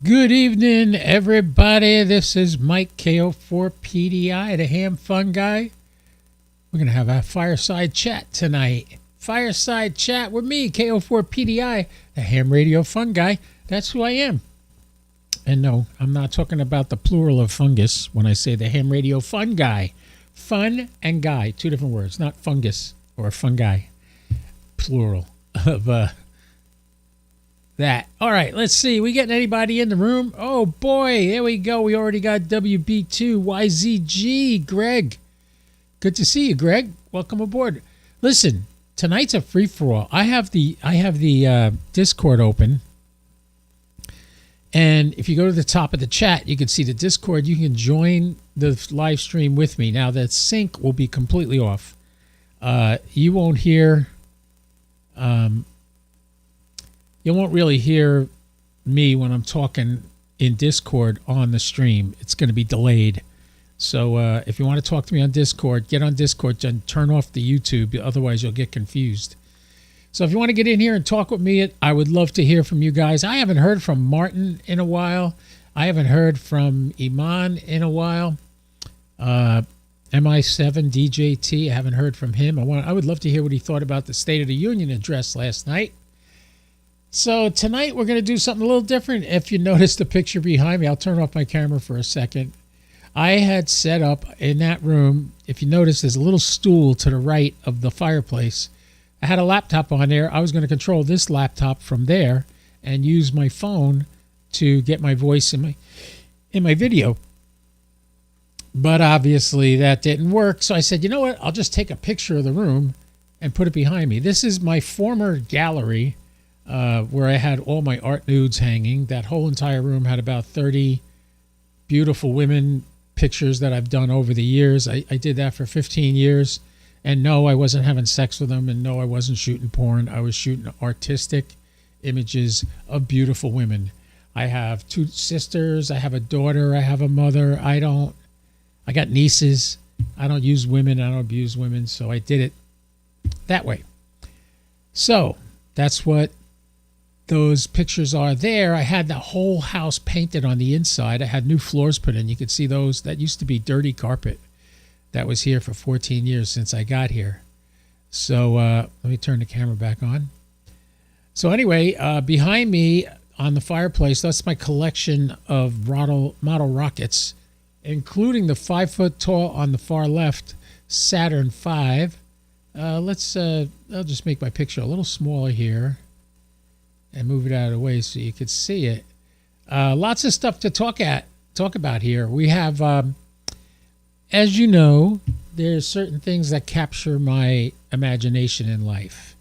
Good evening, everybody. This is Mike KO4PDI, the ham fun guy. We're going to have a fireside chat tonight. Fireside chat with me, KO4PDI, the ham radio fun guy. That's who I am. And no, I'm not talking about the plural of fungus when I say the ham radio fun guy. Fun and guy, two different words, not fungus or fungi, plural of that. All right, let's see. We getting anybody in the room? Oh, boy, here we go. We already got WB2YZG, Greg. Good to see you, Greg. Welcome aboard. Listen, tonight's a free-for-all. I have the Discord open. And if you go to the top of the chat, you can see the Discord. You can join the live stream with me. Now, the sync will be completely off. You won't hear... you won't really hear me when I'm talking in Discord on the stream. It's going to be delayed. So if you want to talk to me on Discord, get on Discord and turn off the YouTube. Otherwise, you'll get confused. So if you want to get in here and talk with me, I would love to hear from you guys. I haven't heard from Martin in a while. I haven't heard from Iman in a while. MI7DJT, I haven't heard from him. I would love to hear what he thought about the State of the Union address last night. So tonight we're going to do something a little different. If you notice the picture behind me, I'll turn off my camera for a second. I had set up in that room, if you notice, there's a little stool to the right of the fireplace. I had a laptop on there. I was going to control this laptop from there and use my phone to get my voice in my video. But obviously that didn't work. So I said, you know what? I'll just take a picture of the room and put it behind me. This is my former gallery where I had all my art nudes hanging. That whole entire room had about 30 beautiful women pictures that I've done over the years. I did that for 15 years. And no, I wasn't having sex with them. And no, I wasn't shooting porn. I was shooting artistic images of beautiful women. I have 2 sisters. I have a daughter. I have a mother. I got nieces. I don't use women. I don't abuse women. So I did it that way. So that's what those pictures are there. I had the whole house painted on the inside. I had new floors put in. You could see those. That used to be dirty carpet that was here for 14 years since I got here. So let me turn the camera back on. So anyway, behind me on the fireplace, that's my collection of model rockets, including the 5-foot tall on the far left Saturn V. I'll just make my picture a little smaller here and move it out of the way so you could see it. Lots of stuff to talk about here. We have, as you know, there's certain things that capture my imagination in life.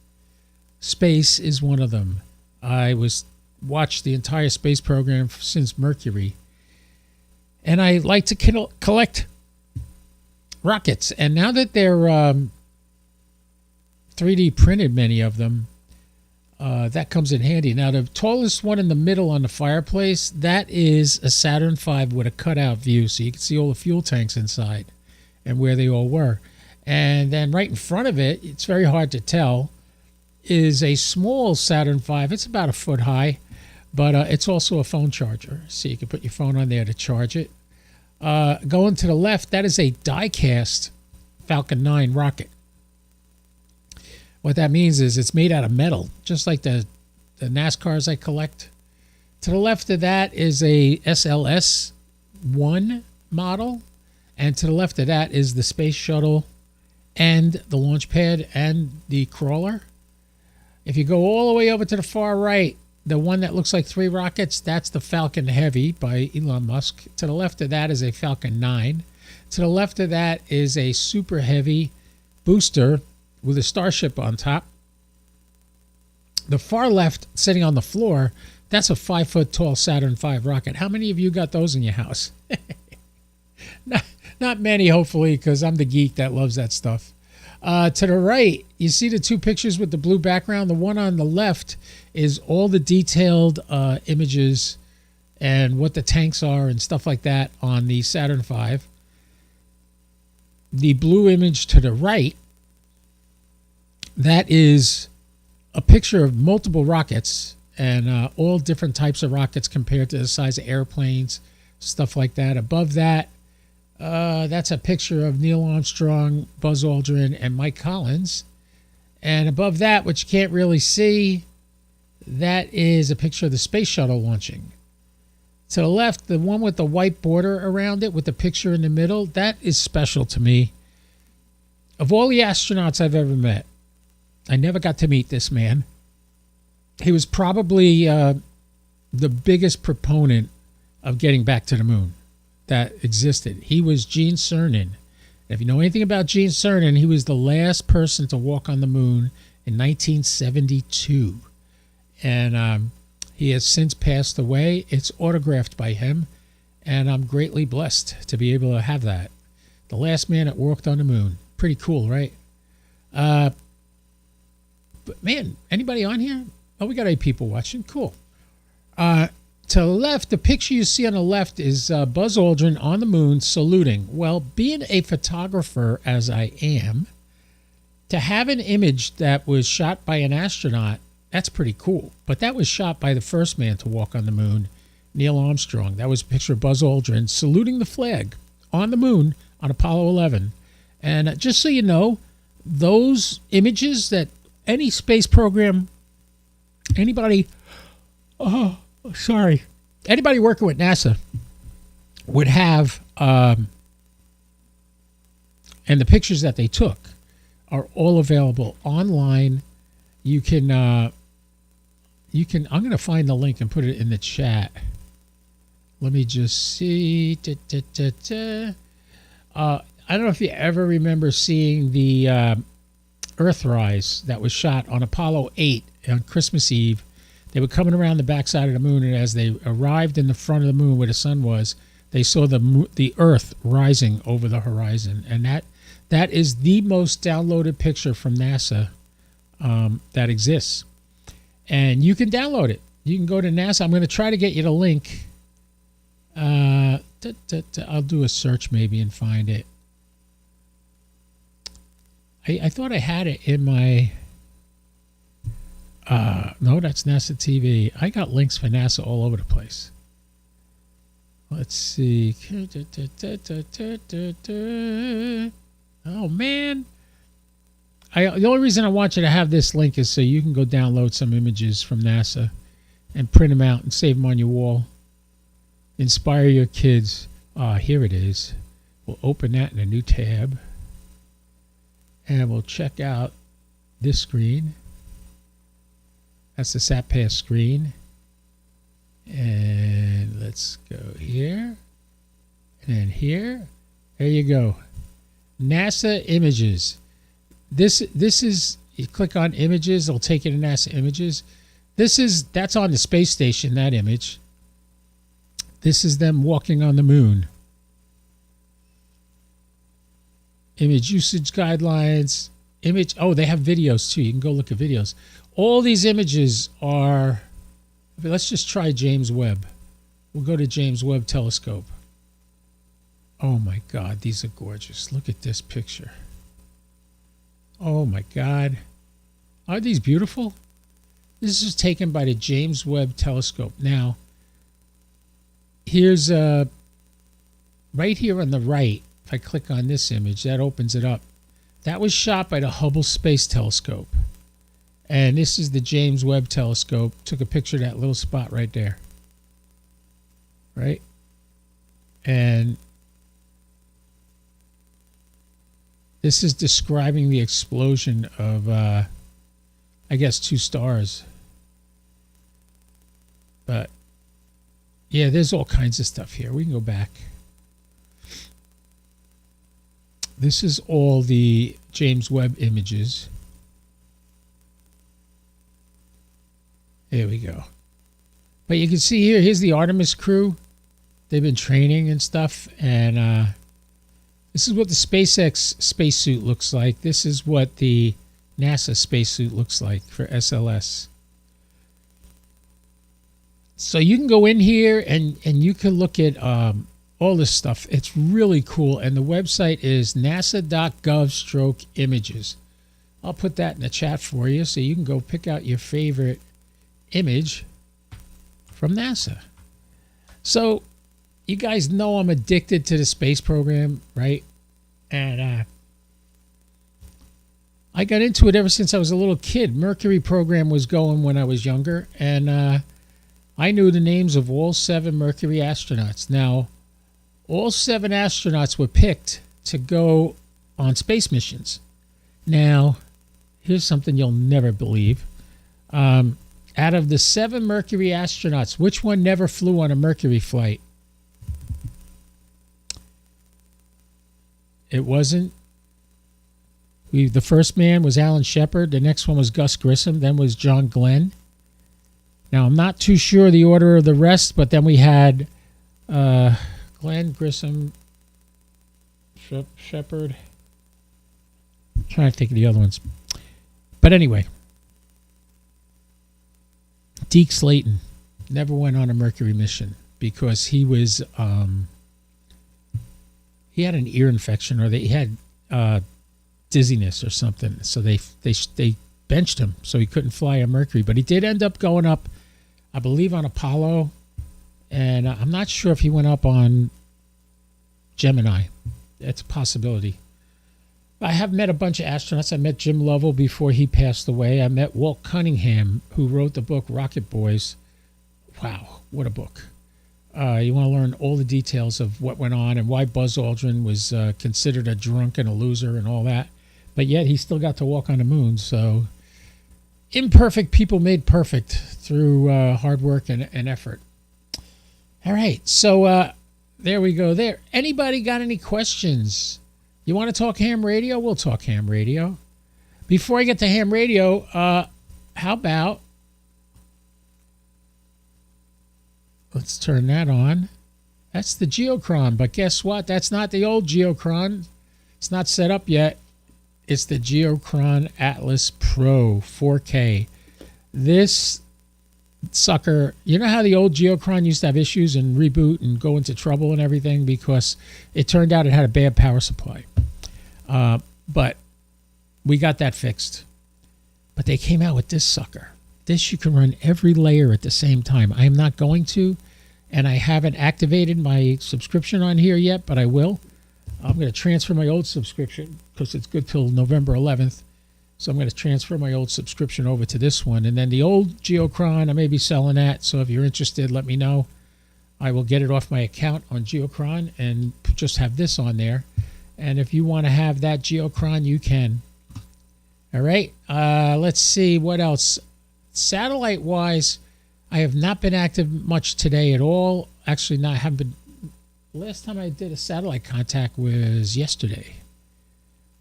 Space is one of them. I watched the entire space program since Mercury. And I like to collect rockets. And now that they're 3D printed, many of them, that comes in handy. Now, the tallest one in the middle on the fireplace, that is a Saturn V with a cutout view. So you can see all the fuel tanks inside and where they all were. And then right in front of it, it's very hard to tell, is a small Saturn V. It's about a foot high, but it's also a phone charger. So you can put your phone on there to charge it. Going to the left, that is a die-cast Falcon 9 rocket. What that means is it's made out of metal, just like the NASCARs I collect. To the left of that is a SLS-1 model. And to the left of that is the space shuttle and the launch pad and the crawler. If you go all the way over to the far right, the one that looks like 3 rockets, that's the Falcon Heavy by Elon Musk. To the left of that is a Falcon 9. To the left of that is a Super Heavy booster with a Starship on top. The far left, sitting on the floor, that's a 5-foot tall Saturn V rocket. How many of you got those in your house? Not many, hopefully, because I'm the geek that loves that stuff. To the right, you see the 2 pictures with the blue background. The one on the left is all the detailed images and what the tanks are and stuff like that on the Saturn V. The blue image to the right, that is a picture of multiple rockets, and all different types of rockets compared to the size of airplanes, stuff like that. Above that, that's a picture of Neil Armstrong, Buzz Aldrin, and Mike Collins. And above that, which you can't really see, that is a picture of the space shuttle launching. To the left, the one with the white border around it with the picture in the middle, that is special to me. Of all the astronauts I've ever met, I never got to meet this man. He was probably the biggest proponent of getting back to the moon that existed. He was Gene Cernan. If you know anything about Gene Cernan, he was the last person to walk on the moon in 1972. And he has since passed away. It's autographed by him, and I'm greatly blessed to be able to have that. The last man that walked on the moon. Pretty cool, right? But man, anybody on here? Oh, we got 8 people watching. Cool. To the left, the picture you see on the left is Buzz Aldrin on the moon saluting. Well, being a photographer as I am, to have an image that was shot by an astronaut, that's pretty cool. But that was shot by the first man to walk on the moon, Neil Armstrong. That was a picture of Buzz Aldrin saluting the flag on the moon on Apollo 11. And just so you know, those images that any space program, anybody working with NASA would have, and the pictures that they took are all available online. You can, I'm going to find the link and put it in the chat. Let me just see. I don't know if you ever remember seeing the Earthrise that was shot on Apollo 8 on Christmas Eve. They were coming around the backside of the moon, and as they arrived in the front of the moon where the sun was, they saw the Earth rising over the horizon. And that is the most downloaded picture from NASA that exists. And you can download it. You can go to NASA. I'm going to try to get you the link. I'll do a search maybe and find it. I thought I had it in my... no, that's NASA TV. I got links for NASA all over the place. Let's see. Oh, man. The only reason I want you to have this link is so you can go download some images from NASA and print them out and save them on your wall. Inspire your kids. Here it is. We'll open that in a new tab. And we'll check out this screen. That's the SatPass screen. And let's go here. And then here. There you go. NASA images. This is, you click on images, it'll take you to NASA images. That's on the space station, that image. This is them walking on the moon. Image usage guidelines. They have videos too. You can go look at videos. All these images are, let's just try James Webb. We'll go to James Webb Telescope. Oh my God, these are gorgeous. Look at this picture. Oh my God. Aren't these beautiful? This is taken by the James Webb Telescope. Now, here's right here on the right. If I click on this image, that opens it up. That was shot by the Hubble Space Telescope. And this is the James Webb Telescope. Took a picture of that little spot right there. Right? And this is describing the explosion of, I guess, 2 stars. But, yeah, there's all kinds of stuff here. We can go back. This is all the James Webb images. There we go. But you can see here's the Artemis crew. They've been training and stuff. And this is what the SpaceX spacesuit looks like. This is what the NASA spacesuit looks like for SLS. So you can go in here and you can look at all this stuff. It's really cool. And the website is nasa.gov/images. I'll put that in the chat for you so you can go pick out your favorite image from NASA. So you guys know I'm addicted to the space program, right? And I got into it ever since I was a little kid. Mercury program was going when I was younger, and I knew the names of all 7 Mercury astronauts. Now, all 7 astronauts were picked to go on space missions. Now, here's something you'll never believe. Out of the 7 Mercury astronauts, which one never flew on a Mercury flight? It wasn't. The first man was Alan Shepard. The next one was Gus Grissom. Then was John Glenn. Now, I'm not too sure the order of the rest, but then we had Glenn, Grissom, Shepard. I'm trying to think of the other ones. But anyway, Deke Slayton never went on a Mercury mission because he was he had an ear infection, or he had dizziness or something. So they benched him, so he couldn't fly on Mercury. But he did end up going up, I believe, on Apollo, and I'm not sure if he went up on Gemini. It's a possibility. I have met a bunch of astronauts. I met Jim Lovell before he passed away. I met Walt Cunningham, who wrote the book Rocket Boys. Wow, what a book. You want to learn all the details of what went on and why Buzz Aldrin was considered a drunk and a loser and all that. But yet he still got to walk on the moon. So imperfect people made perfect through hard work and effort. All right, so there we go there. Anybody got any questions? You want to talk ham radio? We'll talk ham radio. Before I get to ham radio, how about, let's turn that on. That's the Geochron, but guess what? That's not the old Geochron. It's not set up yet. It's the Geochron Atlas Pro 4K. This sucker, you know how the old Geochron used to have issues and reboot and go into trouble and everything because it turned out it had a bad power supply. But we got that fixed. But they came out with this sucker. This you can run every layer at the same time. I am not going to, and I haven't activated my subscription on here yet, but I will. I'm going to transfer my old subscription because it's good till November 11th. So I'm going to transfer my old subscription over to this one. And then the old Geochron, I may be selling that. So if you're interested, let me know. I will get it off my account on Geochron and just have this on there. And if you want to have that Geochron, you can. All right. Let's see what else. Satellite-wise, I have not been active much today at all. Actually, haven't been. Last time I did a satellite contact was yesterday.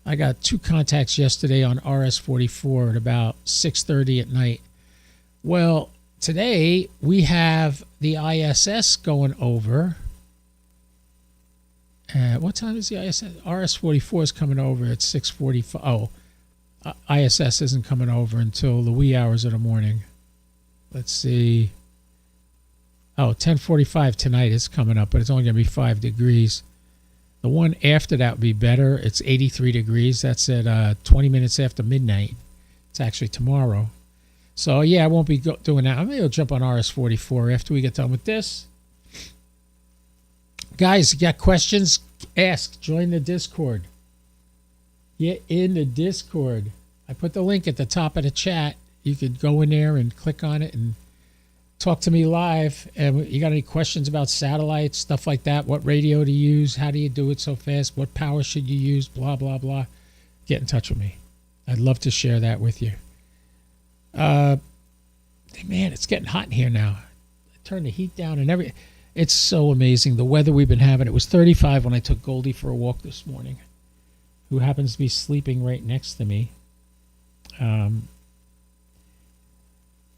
I got 2 contacts yesterday on RS-44 at about 6:30 at night. Well, today we have the ISS going over. What time is the ISS? RS-44 is coming over at 6:45. Oh, ISS isn't coming over until the wee hours of the morning. Let's see. Oh, 10:45 tonight is coming up, but it's only going to be 5 degrees. The one after that would be better. It's 83 degrees. That's at 20 minutes after midnight. It's actually tomorrow. So, yeah, I won't be doing that. Maybe I'll jump on RS-44 after we get done with this. Guys, you got questions? Ask. Join the Discord. Get in the Discord. I put the link at the top of the chat. You could go in there and click on it and talk to me live. And you got any questions about satellites, stuff like that, what radio to use, how do you do it so fast, what power should you use, blah, blah, blah. Get in touch with me. I'd love to share that with you. Man, it's getting hot in here now. I turned the heat down and everything. It's so amazing, the weather we've been having. It was 35 when I took Goldie for a walk this morning, who happens to be sleeping right next to me.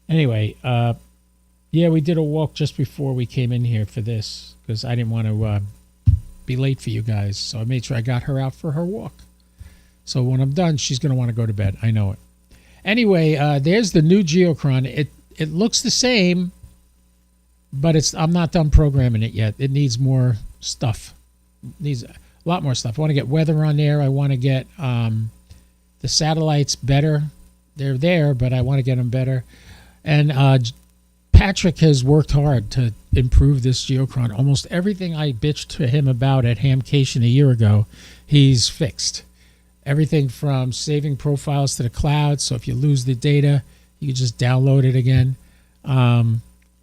Anyway, yeah, we did a walk just before we came in here for this because I didn't want to be late for you guys. So I made sure I got her out for her walk. So when I'm done, she's going to want to go to bed. I know it. Anyway, there's the new Geochron. It looks the same, but I'm not done programming it yet. It needs more stuff. It needs a lot more stuff. I want to get weather on there. I want to get the satellites better. They're there, but I want to get them better. And Patrick has worked hard to improve this geochron. Almost everything I bitched to him about at Hamcation a year ago, he's fixed. Everything from saving profiles to the cloud, so if you lose the data, you can just download it again.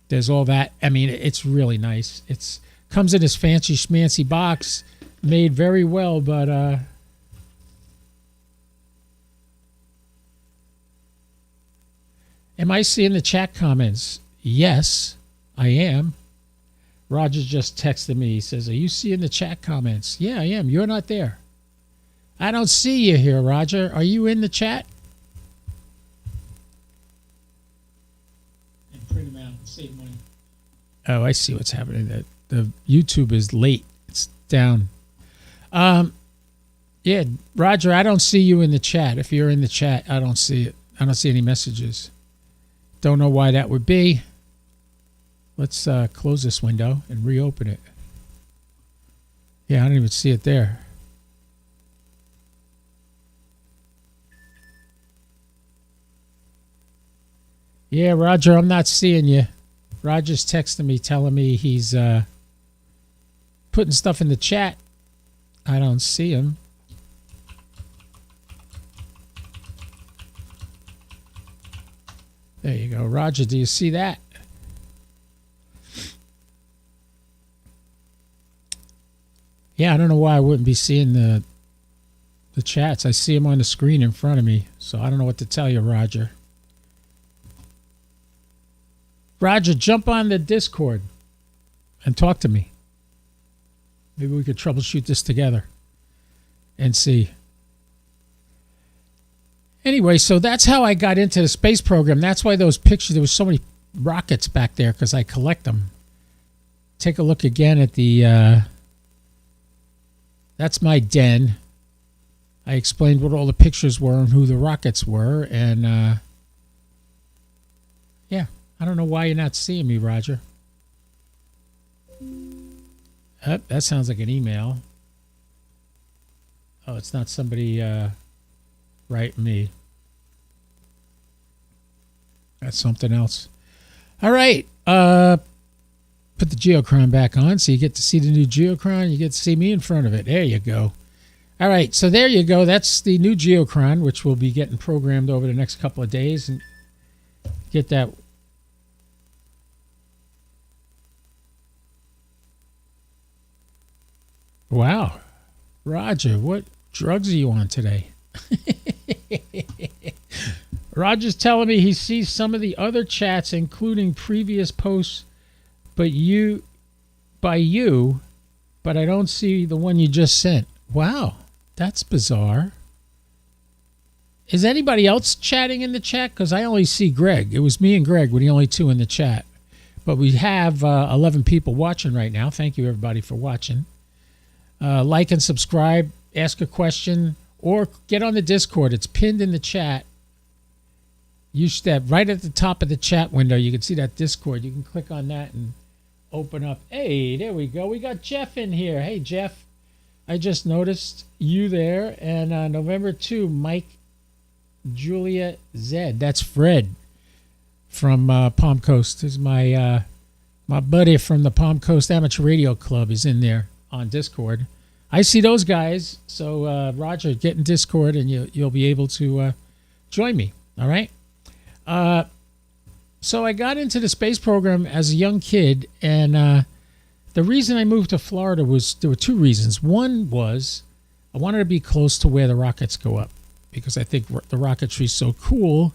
There's all that. I mean, it's really nice. It's comes in this fancy schmancy box, made very well, but am I seeing the chat comments? Yes, I am. Roger just texted me. He says, are you seeing the chat comments? Yeah, I am. You're not there. I don't see you here, Roger. Are you in the chat? And print them out and save money. Oh, I see what's happening. The YouTube is late. It's down. Yeah, Roger, I don't see you in the chat. If you're in the chat, I don't see it. I don't see any messages. Don't know why that would be. Let's close this window and reopen it. Yeah, I don't even see it there. Yeah, Roger, I'm not seeing you. Roger's texting me, telling me he's putting stuff in the chat. I don't see him. There you go. Roger, do you see that? Yeah, I don't know why I wouldn't be seeing the chats. I see them on the screen in front of me, so I don't know what to tell you, Roger. Roger, jump on the Discord and talk to me. Maybe we could troubleshoot this together and see. Anyway, so that's how I got into the space program. That's why those pictures, there was so many rockets back there, because I collect them. Take a look again at the... that's my den. I explained what all the pictures were and who the rockets were. And, yeah, I don't know why you're not seeing me, Roger. Oh, that sounds like an email. Oh, it's not somebody writing me. That's something else. All right. Put the geochron back on so you get to see the new geochron. You get to see me in front of it. There you go. All right, so there you go. That's the new geochron, which will be getting programmed over the next couple of days and get that. Wow. Roger, what drugs are you on today? Roger's telling me he sees some of the other chats, including previous posts, but I don't see the one you just sent. Wow, that's bizarre. Is anybody else chatting in the chat? Because I only see Greg. It was me and Greg were the only two in the chat. But we have 11 people watching right now. Thank you, everybody, for watching. Like and subscribe, ask a question, or get on the Discord. It's pinned in the chat. You step right at the top of the chat window. You can see that Discord. You can click on that and open up. Hey, there we go. We got Jeff in here. Hey, Jeff. I just noticed you there. And November 2, Mike Julia Zed. That's Fred from Palm Coast. This is my buddy from the Palm Coast Amateur Radio Club is in there on Discord. I see those guys. So, Roger, get in Discord and you'll be able to join me. All right? So I got into the space program as a young kid, and the reason I moved to Florida there were two reasons. One was I wanted to be close to where the rockets go up because I think the rocketry is so cool.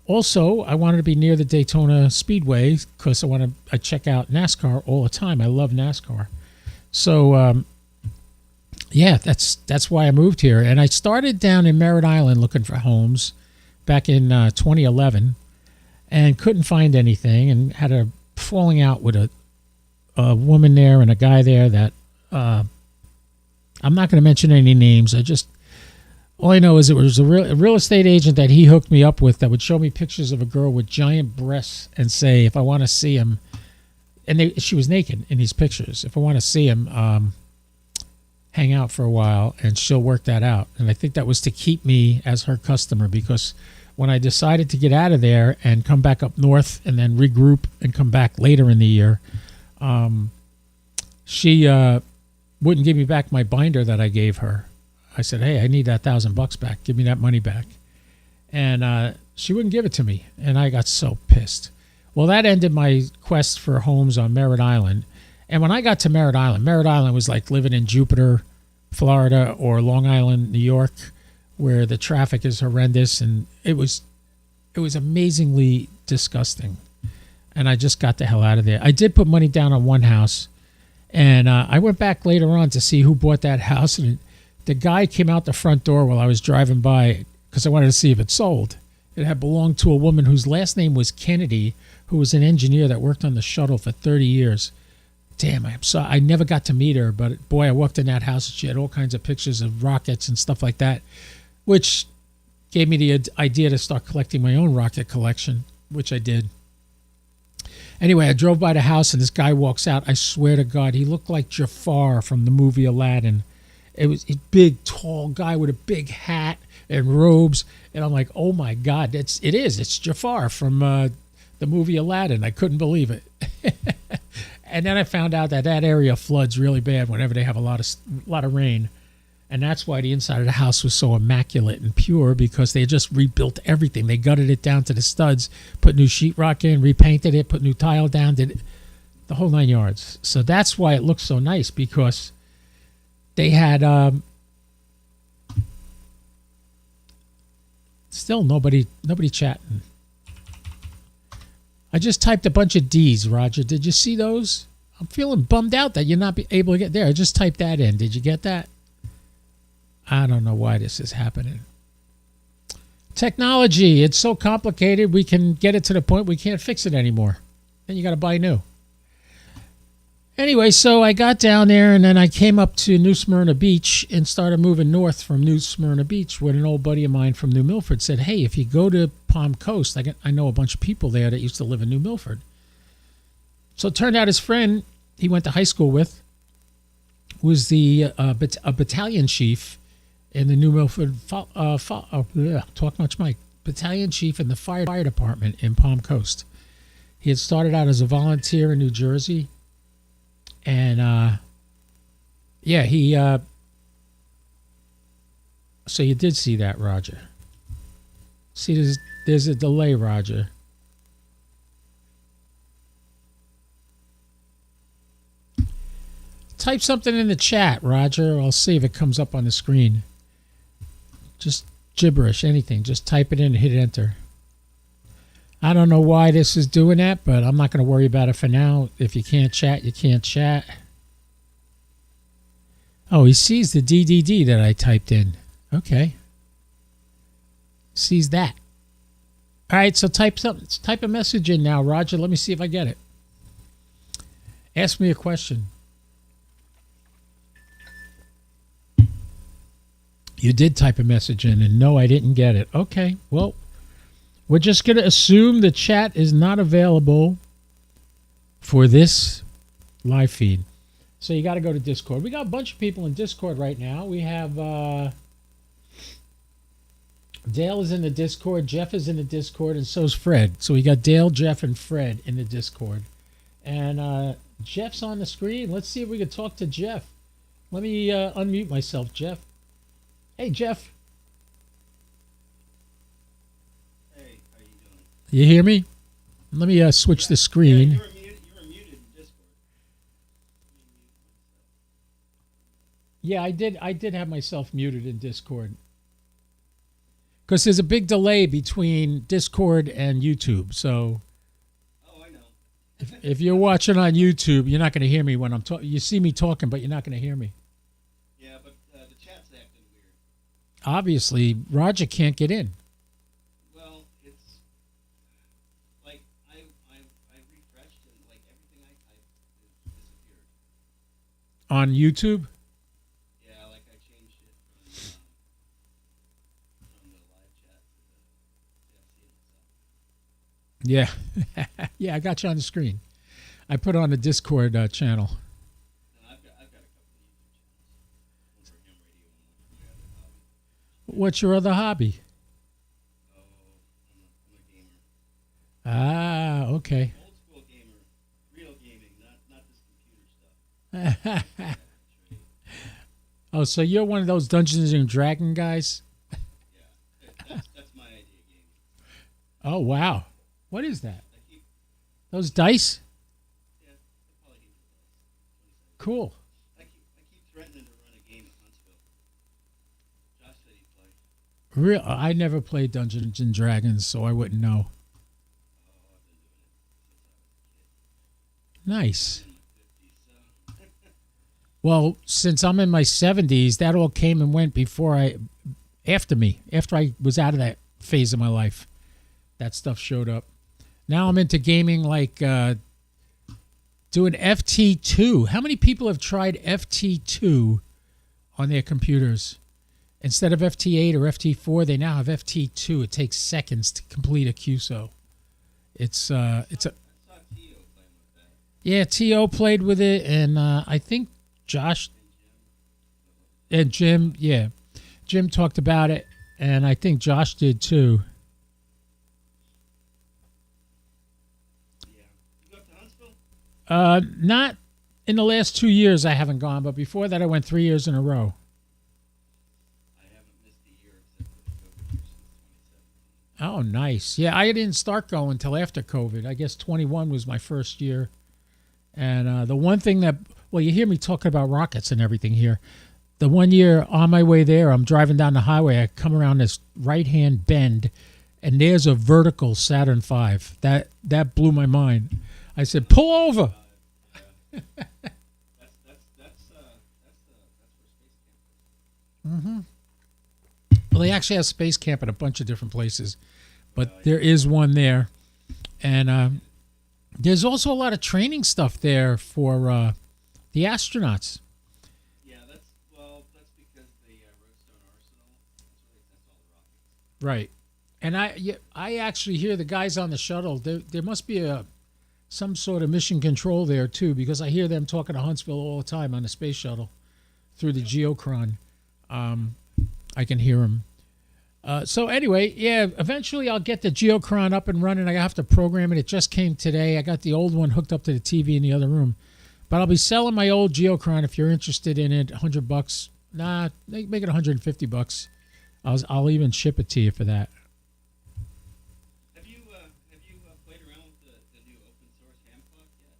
Also, I wanted to be near the Daytona Speedway because I check out NASCAR all the time. I love NASCAR. So, yeah, that's why I moved here. And I started down in Merritt Island looking for homes back in 2011 and couldn't find anything and had a falling out with a woman there and a guy there that I'm not going to mention any names. All I know is it was a real estate agent that he hooked me up with that would show me pictures of a girl with giant breasts and say, if I want to see him, and she was naked in these pictures, if I want to see him, hang out for a while and she'll work that out. And I think that was to keep me as her customer because when I decided to get out of there and come back up north and then regroup and come back later in the year, she wouldn't give me back my binder that I gave her. I said, hey, I need that $1,000 back. Give me that money back. And she wouldn't give it to me. And I got so pissed. Well, that ended my quest for homes on Merritt Island. And when I got to Merritt Island was like living in Jupiter, Florida, or Long Island, New York, where the traffic is horrendous. And it was amazingly disgusting. And I just got the hell out of there. I did put money down on one house. And I went back later on to see who bought that house. And the guy came out the front door while I was driving by because I wanted to see if it sold. It had belonged to a woman whose last name was Kennedy, who was an engineer that worked on the shuttle for 30 years. Damn, I'm sorry. I never got to meet her, but boy, I walked in that house and she had all kinds of pictures of rockets and stuff like that, which gave me the idea to start collecting my own rocket collection, which I did. Anyway, I drove by the house and this guy walks out. I swear to God, he looked like Jafar from the movie Aladdin. It was a big, tall guy with a big hat and robes. And I'm like, oh my God, it's Jafar from the movie Aladdin. I couldn't believe it. And then I found out that area floods really bad whenever they have a lot of rain. And that's why the inside of the house was so immaculate and pure, because they just rebuilt everything. They gutted it down to the studs, put new sheetrock in, repainted it, put new tile down, did the whole 9 yards. So that's why it looks so nice, because they had still nobody chatting. I just typed a bunch of D's, Roger. Did you see those? I'm feeling bummed out that you're not able to get there. I just typed that in. Did you get that? I don't know why this is happening. Technology, it's so complicated, we can get it to the point we can't fix it anymore. Then you got to buy new. Anyway, so I got down there and then I came up to New Smyrna Beach and started moving north from New Smyrna Beach, when an old buddy of mine from New Milford said, hey, if you go to Palm Coast, I know a bunch of people there that used to live in New Milford. So it turned out his friend he went to high school with was a battalion chief in the New Milford, battalion chief in the fire department in Palm Coast. He had started out as a volunteer in New Jersey. And, so you did see that, Roger. See, there's a delay, Roger. Type something in the chat, Roger. I'll see if it comes up on the screen. Just gibberish, anything. Just type it in and hit enter. I don't know why this is doing that, but I'm not going to worry about it for now. If you can't chat, you can't chat. Oh, he sees the DDD that I typed in. Okay. Sees that. All right, so type a message in now, Roger. Let me see if I get it. Ask me a question. You did type a message in, and no, I didn't get it. Okay, well, we're just going to assume the chat is not available for this live feed. So you got to go to Discord. We got a bunch of people in Discord right now. We have Dale is in the Discord, Jeff is in the Discord, and so is Fred. So we got Dale, Jeff, and Fred in the Discord. And Jeff's on the screen. Let's see if we can talk to Jeff. Let me unmute myself, Jeff. Hey, Jeff. Hey, how you doing? You hear me? Let me switch the screen. Yeah, you were muted in Discord. Yeah, I did have myself muted in Discord. Because there's a big delay between Discord and YouTube. So Oh, I know. if you're watching on YouTube, you're not going to hear me when I'm talking. You see me talking, but you're not going to hear me. Yeah, but the chat's acting weird. Obviously, Roger can't get in. Well, it's like I refreshed and like everything I typed disappeared. On YouTube? Yeah, like I changed it from the live chat to the FC itself. Yeah. Yeah, I got you on the screen. I put on the Discord channel. And I've got a couple of YouTube channels. One for Ham Radio and one for my other hobby. What's your other hobby? Oh, Okay. Old school gamer, real gaming, not this computer stuff. Yeah, trade. Oh, so you're one of those Dungeons and Dragon guys? Yeah, that's my idea of gaming. Oh, wow. What is that? I keep Those dice? yeah, I probably give it a buzz. Cool. I keep threatening to run a game at Huntsville. Josh said he'd play. Real. I never played Dungeons and Dragons, so I wouldn't know. Oh, I've been doing it since I was a Nice. kid. I'm in my 50s, so Well, since I'm in my 70s, that all came and went after me. After I was out of that phase of my life, that stuff showed up. Now I'm into gaming, like doing FT2. How many people have tried FT2 on their computers? Instead of FT8 or FT4, they now have FT2. It takes seconds to complete a QSO. It's a I saw Tio playing with that. yeah. To played with it, and I think Josh And Jim. and Jim. Yeah, Jim talked about it, and I think Josh did too. Yeah. You go up to Huntsville? Not in the last 2 years. I haven't gone, but before that, I went 3 years in a row. I haven't missed a year except for the COVID year since 2017. Oh, nice. Yeah, I didn't start going until after COVID. I guess 21 was my first year. And the one thing that, well, you hear me talking about rockets and everything here. The one year on my way there, I'm driving down the highway. I come around this right-hand bend, and there's a vertical Saturn V. That blew my mind. I said, "Pull over." That's where space camp is. Well, they actually have space camp at a bunch of different places, but there is one there, and there's also a lot of training stuff there for the astronauts. Yeah, that's because the Roadstone Arsenal. That's where they test all the rockets. Right. And I actually hear the guys on the shuttle. There must be some sort of mission control there too, because I hear them talking to Huntsville all the time on the space shuttle through the geochron. I can hear them. So anyway, yeah, eventually I'll get the geochron up and running. I have to program it. It just came today. I got the old one hooked up to the TV in the other room. But I'll be selling my old geochron if you're interested in it. $100. Nah, make it $150. I'll even ship it to you for that. Have you played around with the new open source ham clock yet?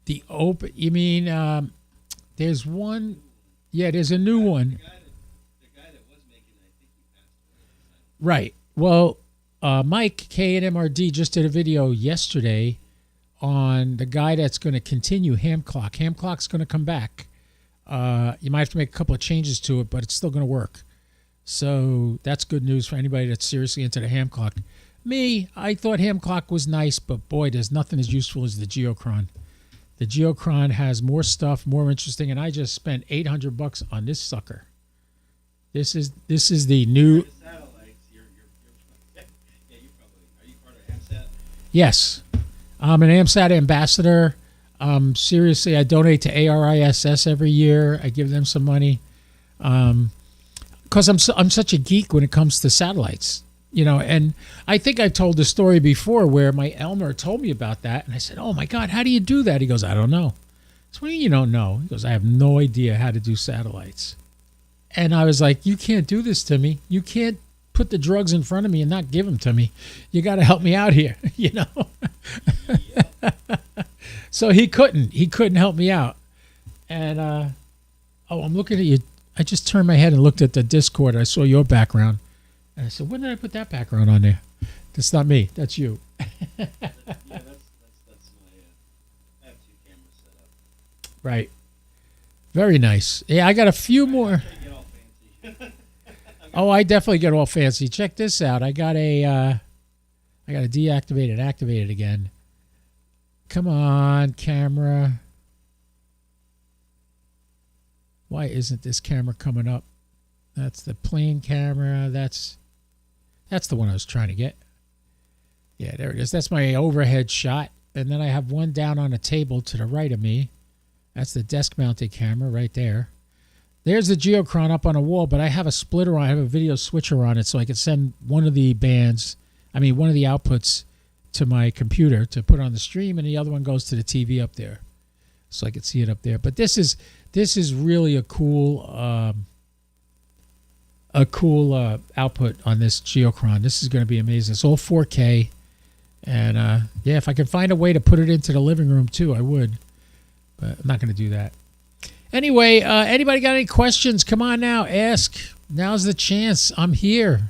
The open, you mean, there's one, yeah, there's a new one. The guy that was making it, I think he passed away. Right. Well, Mike, K&MRD, just did a video yesterday on the guy that's going to continue Ham Clock. Ham Clock's going to come back. You might have to make a couple of changes to it, but it's still going to work. So that's good news for anybody that's seriously into the Ham Clock. Me, I thought Ham Clock was nice, but boy, there's nothing as useful as the Geochron. The Geochron has more stuff, more interesting, and I just spent $800 on this sucker. This is the new. The satellites, you're yeah, you probably are you part of AMSAT? Yes, I'm an AMSAT ambassador. Seriously, I donate to ARISS every year. I give them some money because I'm such a geek when it comes to satellites, you know. And I think I've told the story before where my Elmer told me about that, and I said, "Oh my God, how do you do that?" He goes, "I don't know." So what do you don't know? He goes, "I have no idea how to do satellites." And I was like, "You can't do this to me. You can't put the drugs in front of me and not give them to me. You got to help me out here," you know. So he couldn't help me out. And I'm looking at you. I just turned my head and looked at the Discord. I saw your background, and I said, "When did I put that background on there?" That's not me. That's you. Yeah, that's my. I have two cameras set up. Right. Very nice. Yeah, I got a few more. I get all fancy. Oh, I definitely get all fancy. Check this out. I got to deactivate and activate it again. Come on, camera. Why isn't this camera coming up? That's the plane camera. That's the one I was trying to get. Yeah, there it is. That's my overhead shot. And then I have one down on a table to the right of me. That's the desk-mounted camera right there. There's the Geochron up on a wall, but I have a splitter on. I have a video switcher on it, so I can send one of the outputs to my computer to put on the stream, and the other one goes to the TV up there, so I could see it up there. But this is really a cool output on this Geochron. This is going to be amazing. It's all 4K, and yeah, if I could find a way to put it into the living room too, I would. But I'm not going to do that. Anyway, anybody got any questions? Come on now, ask. Now's the chance. I'm here.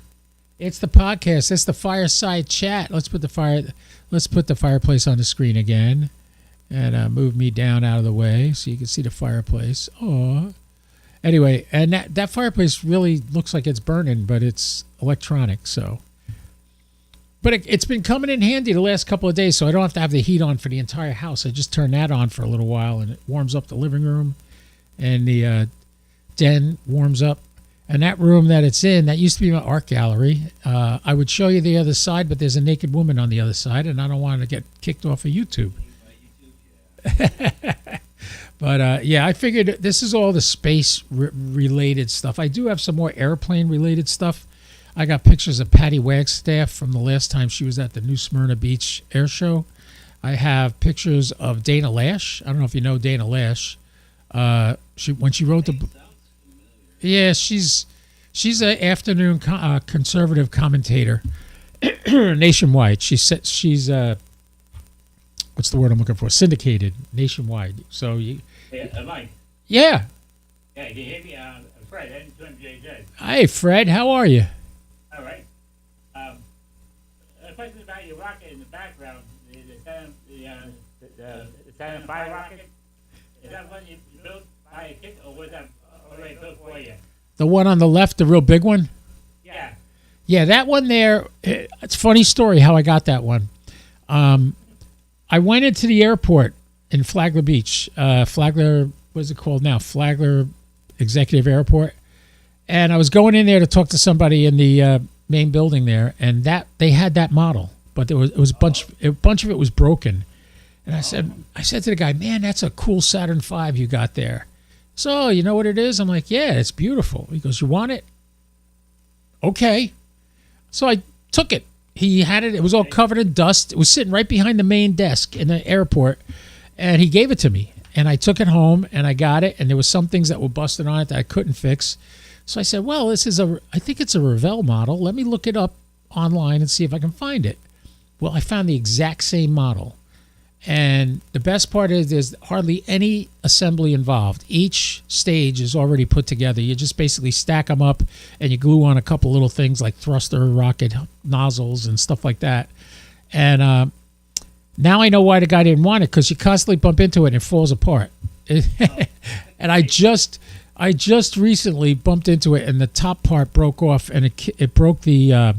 It's the podcast. It's the Fireside Chat. Let's put the fireplace on the screen again, and move me down out of the way so you can see the fireplace. Oh, anyway, and that fireplace really looks like it's burning, but it's electronic. So, but it's been coming in handy the last couple of days, so I don't have to have the heat on for the entire house. I just turn that on for a little while, and it warms up the living room. And the den warms up. And that room that it's in, that used to be my art gallery. I would show you the other side, but there's a naked woman on the other side, and I don't want to get kicked off of YouTube. But, yeah, I figured this is all the space-related stuff. I do have some more airplane-related stuff. I got pictures of Patty Wagstaff from the last time she was at the New Smyrna Beach Air Show. I have pictures of Dana Lash. I don't know if you know Dana Lash. When she wrote the, yeah, she's an afternoon conservative commentator nationwide. She's what's the word I'm looking for? Syndicated nationwide. So you, Mike. Yeah. Yeah, you hear me? Fred, N2MJZ. Hi, Fred. How are you? All right. A question about your rocket in the background. The Saturn V rocket. Is that one you built by a kit, or was that already built for you? The one on the left, the real big one? Yeah. Yeah, that one there, it's a funny story how I got that one. I went into the airport in Flagler Beach. Flagler, what is it called now? Flagler Executive Airport. And I was going in there to talk to somebody in the main building there, and they had that model, but it was a bunch of it was broken. And I said to the guy, man, that's a cool Saturn V you got there. So, you know what it is? I'm like, yeah, it's beautiful. He goes, you want it? Okay. So I took it. He had it. It was all covered in dust. It was sitting right behind the main desk in the airport. And he gave it to me. And I took it home, and I got it. And there was some things that were busted on it that I couldn't fix. So I said, well, I think it's a Revell model. Let me look it up online and see if I can find it. Well, I found the exact same model. And the best part is there's hardly any assembly involved. Each stage is already put together. You just basically stack them up, and you glue on a couple little things like thruster, rocket nozzles, and stuff like that. And now I know why the guy didn't want it, because you constantly bump into it and it falls apart. And I just recently bumped into it, and the top part broke off, and it broke the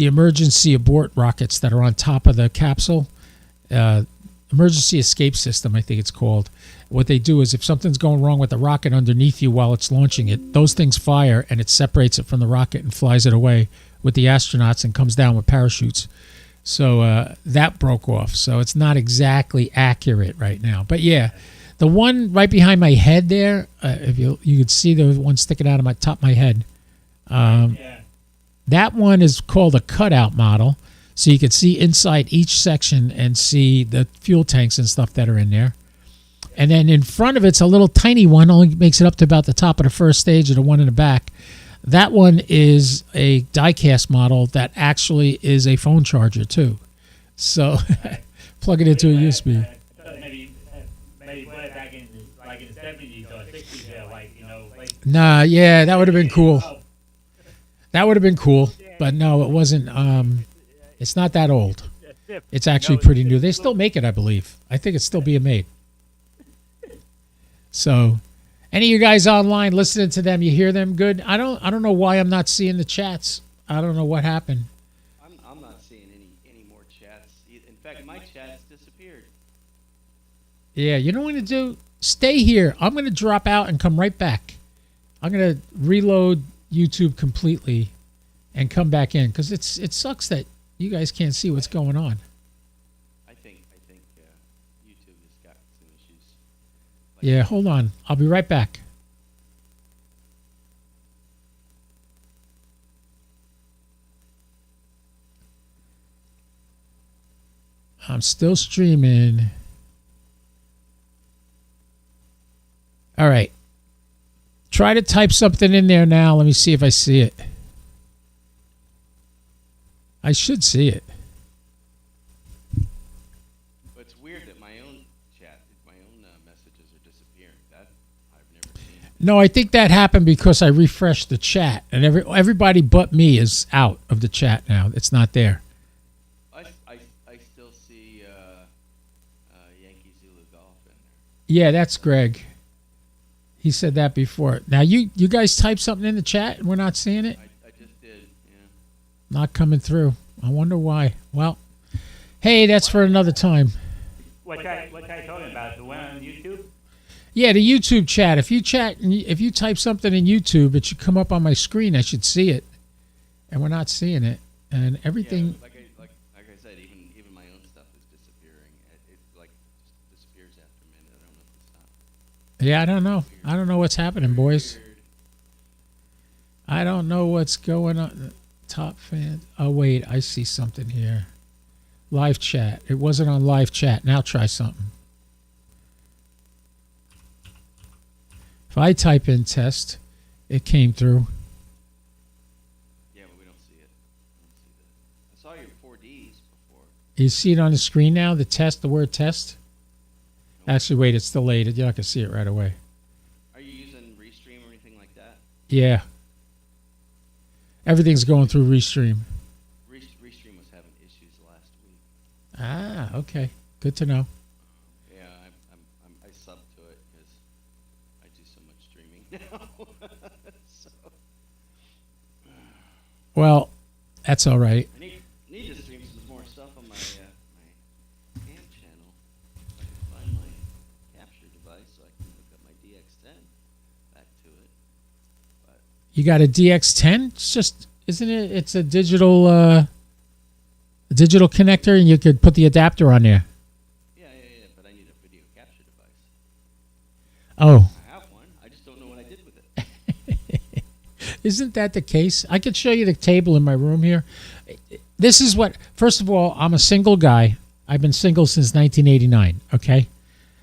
emergency abort rockets that are on top of the capsule. Emergency escape system, I think it's called. What they do is if something's going wrong with the rocket underneath you while it's launching it, those things fire, and it separates it from the rocket and flies it away with the astronauts and comes down with parachutes. So that broke off. So it's not exactly accurate right now. But yeah, the one right behind my head there, if you could see the one sticking out of my top of my head. Yeah. That one is called a cutout model, so you can see inside each section and see the fuel tanks and stuff that are in there. And then in front of it's a little tiny one, only makes it up to about the top of the first stage, of the one in the back. That one is a die-cast model that actually is a phone charger too. So plug it into a USB. Maybe back in the 70s or 60s, Nah, yeah, that would have been cool. That would have been cool, but no, it wasn't. It's not that old. It's actually pretty new. They still make it, I believe. I think it's still being made. So, any of you guys online listening to them, you hear them good? I don't know why I'm not seeing the chats. I don't know what happened. I'm not seeing any more chats. In fact, my chats disappeared. Yeah, you know what to do? Stay here. I'm going to drop out and come right back. I'm going to reload YouTube completely and come back in, because it sucks that you guys can't see what's going on. I think YouTube has got some issues. Yeah, hold on. I'll be right back. I'm still streaming. All right. Try to type something in there now. Let me see if I see it. I should see it. But it's weird that my own chat, my own messages are disappearing. That I've never seen. No, I think that happened because I refreshed the chat, and everybody but me is out of the chat now. It's not there. I still see Yankee Zulu Golf in there. Yeah, that's Greg. He said that before. Now, you guys type something in the chat and we're not seeing it? I just did, yeah. Not coming through. I wonder why. Well, hey, that's for another time. What guy talking about? The one on YouTube? Yeah, the YouTube chat. If you type something in YouTube, it should come up on my screen. I should see it. And we're not seeing it. And everything... Yeah, like I said, even my own stuff is disappearing. It like just disappears after a minute. I don't know if it's not. Yeah, I don't know. I don't know what's happening, boys. Weird. I don't know what's going on. Top fan. Oh, wait. I see something here. Live chat. It wasn't on live chat. Now try something. If I type in test, it came through. Yeah, but we don't see it. I saw your 4Ds before. You see it on the screen now? The test, the word test? Actually, wait. It's delayed. You're not going to see it right away. Are you using Restream or anything like that? Yeah. Everything's going through Restream. Restream was having issues last week. Ah, okay. Good to know. Yeah, I sub to it because I do so much streaming now. So. Well, that's all right. I need to stream some more stuff on my cam channel. If I can find my capture device so I can hook up my DX10 back to it. But You got a DX10? It's just, isn't it? It's a digital connector, and you could put the adapter on there. yeah, but I need a video capture device. Oh, I have one. I just don't know what I did with it. isn't that the case? I could show you the table in my room here. This is what, first of all, I'm a single guy. I've been single since 1989, okay?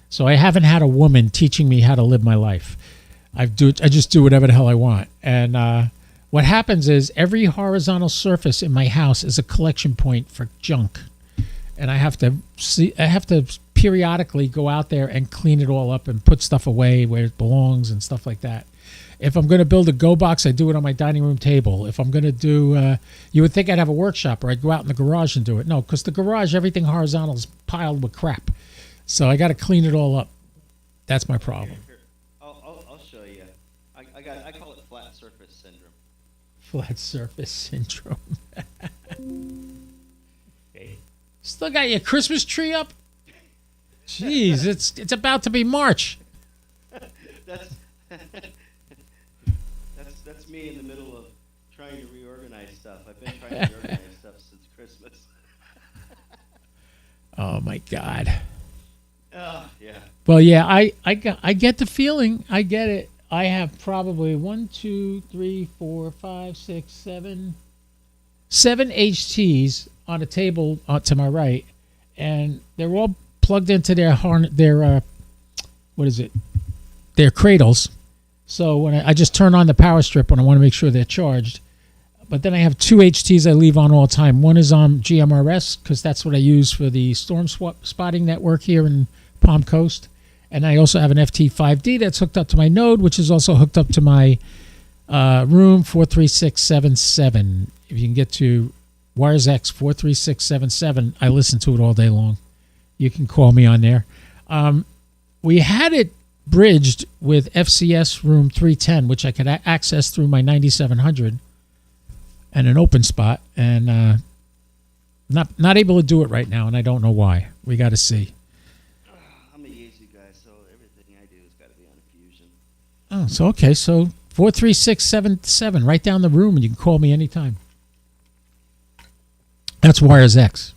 So I haven't had a woman teaching me how to live my life. I just do whatever the hell I want. And what happens is every horizontal surface in my house is a collection point for junk. And I have to periodically go out there and clean it all up and put stuff away where it belongs and stuff like that. If I'm going to build a go box, I do it on my dining room table. If I'm going to do, you would think I'd have a workshop or I'd go out in the garage and do it. No, because the garage, everything horizontal is piled with crap. So I got to clean it all up. That's my problem. Here, I'll show you. I call it flat surface syndrome. Flat surface syndrome. Okay. Still got your Christmas tree up? Jeez, it's about to be March. That's that's me in the middle of trying to reorganize stuff. I've been trying to reorganize stuff since Christmas. Oh my God. Oh, yeah. Well, yeah, I get the feeling. I get it. I have probably 1, 2, 3, 4, 5, 6, 7 HTs on a table to my right, and they're all plugged into their their cradles. So when I just turn on the power strip when I want to make sure they're charged. But then I have 2 HTs I leave on all the time. One is on GMRS because that's what I use for the storm spotting network here in Palm Coast. And I also have an FT5D that's hooked up to my node, which is also hooked up to my room 43677. If you can get to WiresX 43677, I listen to it all day long. You can call me on there. We had it bridged with FCS room 310, which I could access through my 9700 and an open spot, and not able to do it right now, and I don't know why. We got to see. I'm a Yaesu guy, so everything I do has got to be on a Fusion. Oh, so okay, so 43677, right down the room, and you can call me anytime. That's WiresX.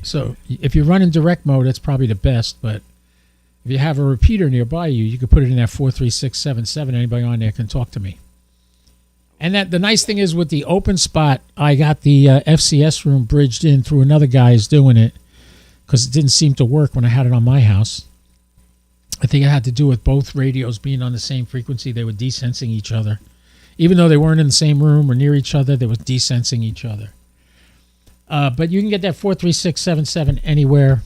So if you run in direct mode, it's probably the best, but if you have a repeater nearby you, you can put it in that 43677. Anybody on there can talk to me. And that the nice thing is with the open spot, I got the FCS room bridged in through another guy's doing it. because it didn't seem to work when I had it on my house. I think it had to do with both radios being on the same frequency. They were desensing each other. Even though they weren't in the same room or near each other, they were desensing each other. But you can get that 43677 anywhere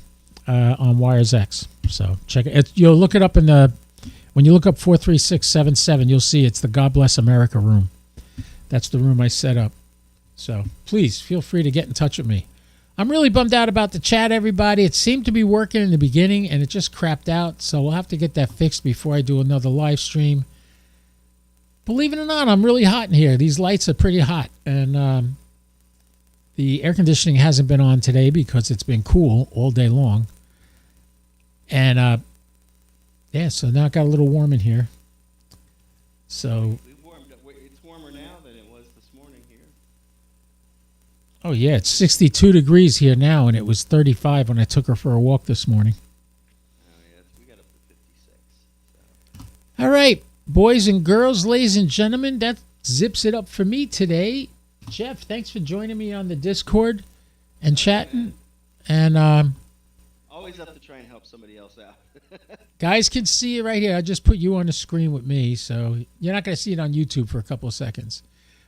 on Wires X. So check it. You'll look it up when you look up 43677, you'll see it's the God Bless America room. That's the room I set up. So please feel free to get in touch with me. I'm really bummed out about the chat, everybody. It seemed to be working in the beginning, and it just crapped out. So we'll have to get that fixed before I do another live stream. Believe it or not, I'm really hot in here. These lights are pretty hot. And the air conditioning hasn't been on today because it's been cool all day long. And, yeah, so now it got a little warm in here. So... It's warmer now than it was this morning here. Oh, yeah, it's 62 degrees here now, and it was 35 when I took her for a walk this morning. Oh, yeah, we got up to 56. So. All right, boys and girls, ladies and gentlemen, that zips it up for me today. Jeff, thanks for joining me on the Discord and chatting. And always have to try and help somebody else out. guys can see it right here. I just put you on the screen with me, so you're not going to see it on YouTube for a couple of seconds.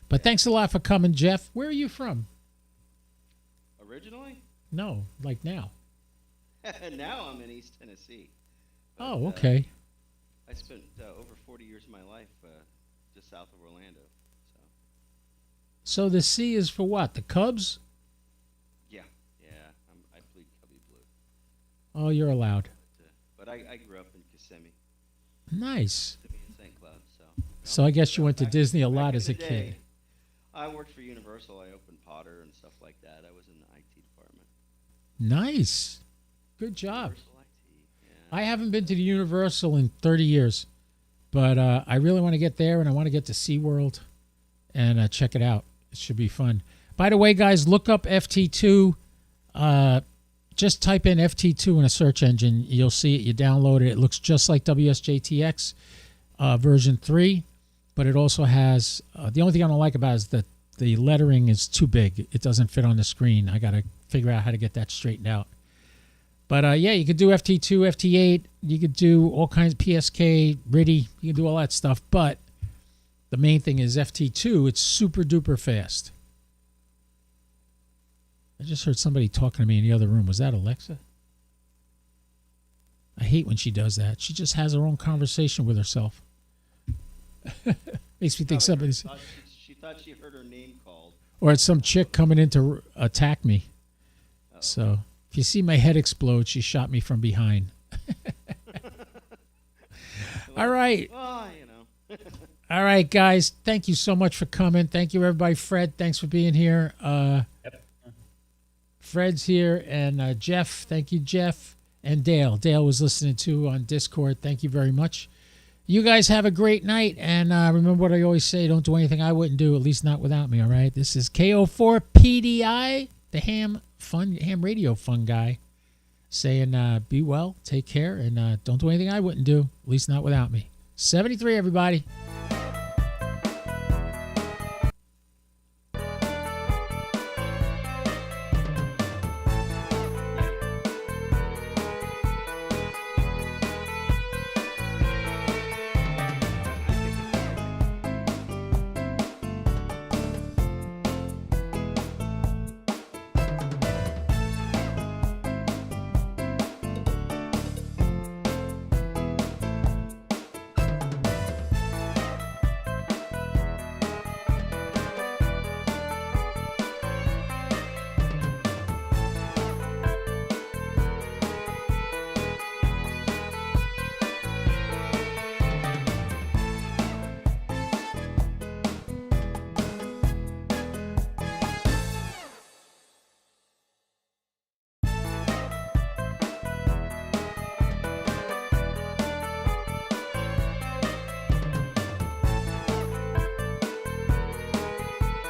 But thanks a lot for coming, Jeff. Where are you from? Originally? No, like now. Now I'm in East Tennessee. But, Oh, okay. I spent over 40 years of my life just south of Orlando. So the C is for what? The Cubs? Yeah. I plead Cubby Blue. Oh, you're allowed. But I grew up in Kissimmee. Nice. Kissimmee and St. Cloud. So I guess you went to Disney a lot as a day, kid. I worked for Universal. I opened Potter and stuff like that. I was in the IT department. Nice. Good job. Universal IT, yeah. I haven't been to the Universal in 30 years, but I really want to get there, and I want to get to SeaWorld and check it out. It should be fun. By the way, guys, look up FT2. Just type in FT2 in a search engine. You'll see it. You download it. It looks just like WSJTX version 3, but it also has the only thing I don't like about it is that the lettering is too big. It doesn't fit on the screen. I got to figure out how to get that straightened out. But, yeah, you could do FT2, FT8. You could do all kinds of PSK, RIDI. You can do all that stuff. But the main thing is FT2. It's super duper fast. I just heard somebody talking to me in the other room. Was that Alexa? I hate when she does that. She just has her own conversation with herself. Makes me think somebody's... She thought she heard her name called. Or it's some chick coming in to attack me. Oh. So if you see my head explode, she shot me from behind. All right. Well, All right, guys. Thank you so much for coming. Thank you, everybody. Fred, thanks for being here. Yep. Fred's here. And Jeff, thank you, Jeff. And Dale. Dale was listening to on Discord. Thank you very much. You guys have a great night. And remember what I always say, don't do anything I wouldn't do, at least not without me, all right? This is KO4PDI, the ham radio fun guy, saying be well, take care, and don't do anything I wouldn't do, at least not without me. 73, everybody.